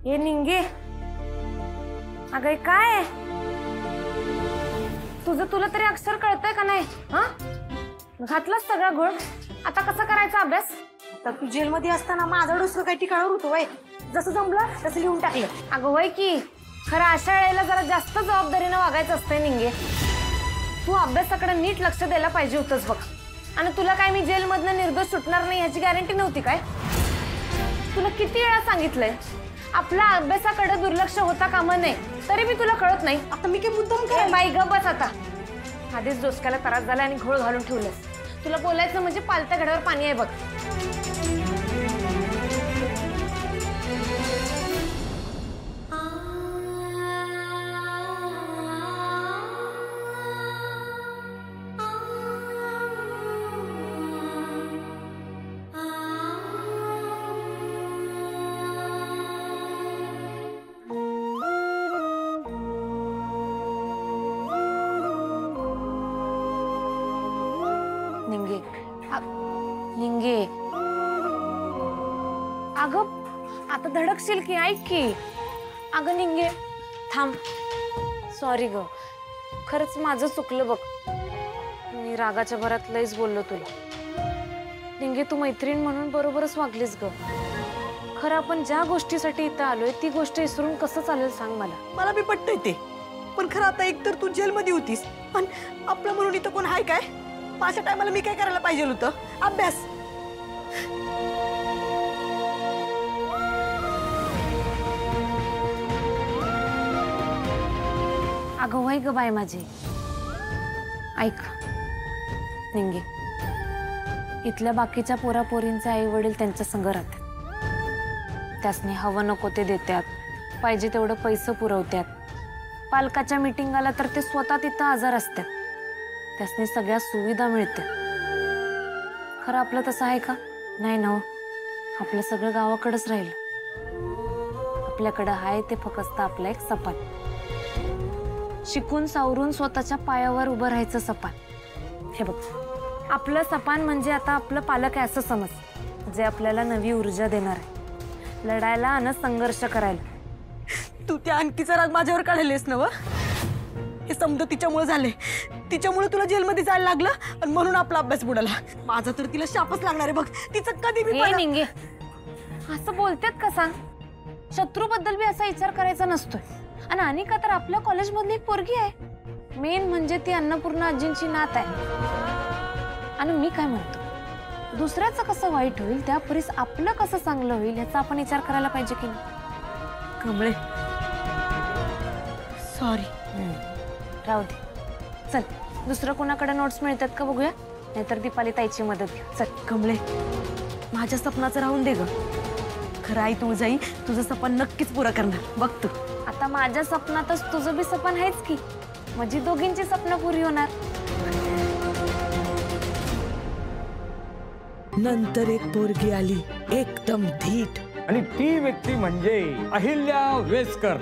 ये निंगे, अगं काय तुझं तुला तरी अक्षर कळतंय का नाही? हा, घातलंस सगळा गुळ, आता कसं करायचा अभ्यास? तर तू जेलमध्ये असताना माझा दुसरं काही ठिकाणावर होतो वय, जसं जमलं तसं लिहून टाकलं. अगं वय की, खरं अशा वेळेला जरा जास्त जबाबदारीनं वागायचं असतंय निंगे. तू अभ्यासाकडे नीट लक्ष द्यायला पाहिजे होतंस बघ. आणि तुला काय मी जेलमधनं निर्दोष सुटणार नाही याची गॅरंटी नव्हती काय? तुला किती वेळा सांगितलंय आपल्या अभ्यासाकडे दुर्लक्ष होता कामा नये, तरी मी तुला कळत नाही. आता मी काही मुद्दाम काय? बाई ग बस आता. आधीच डोसक्याला त्रास झाला आणि घोळ घालून ठेवलंस. तुला बोलायचं म्हणजे पालत्या घड्यावर पाणी आहे बघ. निंगे, निंगे, अगं आता धडकशील की, ऐक की. अगं निंगे थांब. सॉरी ग, खरंच माझं चुकलं बघ. मी रागाच्या भरात लयच बोललो तुला. निंगे तू मैत्रीण म्हणून बरोबरच वागलीस ग. खरं आपण ज्या गोष्टीसाठी इथं आलोय ती गोष्ट विसरून कसं चालेल सांग मला. मला बी पटतंय ते, पण खरं आता एक तर तू जेलमध्ये होतीस, पण आपलं म्हणून इथं कोण आहे काय? माझ्या टायमाला मी काय करायला पाहिजे होतं? अभ्यास. अगं वय ग बाय माझी, ऐक निंगे, इथल्या बाकीच्या पोरापोरींचे आई वडील त्यांच्या संग राहतात. त्यासनी हवं नको ते देतात, पाहिजे तेवढं पैसे पुरवतात. पालकाच्या मीटिंगाला तर ते स्वतः तिथं हजर असतात. त्यासनी सगळ्या सुविधा मिळतात. खरं आपलं तसं आहे का? नाही ना. आपलं सगळं गावाकडेच राहिलं. आपल्याकडं आहे ते फक्त आपलं एक सपाट. शिकून सावरून स्वतःच्या पायावर उभं राहायचं सपान. हे बघ, आपलं सपान म्हणजे आता आपलं पालक आहे असं समज, जे आपल्याला नवी ऊर्जा देणार आहे लढायला आणि संघर्ष करायला. तू त्या अंकीचा राग माझ्यावर काढलेस ना? हे समजा तिच्यामुळे झाले. तिच्यामुळे तुला जेलमध्ये जायला लागलं आणि म्हणून आपला अभ्यास बुडाला. माझा तर तिला शापच लागणार आहे बघ. तिचं कधी बी निंगे असं बोलतेत का सांग? शत्रूबद्दल बी असा विचार करायचा नसतोय. आणि अनिका तर आपल्या कॉलेजमधली एक पोरगी आहे. मेन म्हणजे ती अन्नपूर्णा आजींची नात आहे. आणि मी काय म्हणतो, दुसऱ्याचं कसं वाईट होईल त्या परीस आपलं कसं चांगलं होईल याचा आपण विचार करायला पाहिजे की नाही? कमळे, सॉरी. राहू दे. चल दुसरं कोणाकडे नोट्स मिळतात का बघूया, नाहीतर दीपाली ताईची मदत घ्या. चल कमळे, माझ्या सपनाचं राहून दे ग. खरं आई तू जाई, तुझं सपन नक्कीच पुरं करणार बघ तू. आता माझ्या स्वप्नातच तुझं बी सपन आहेच की, माझी दोघींची स्वप्न पुरी होणार. नंतर एक पोरगी आली एकदम धीट, आणि ती व्यक्ती म्हणजे अहिल्या वेसकर.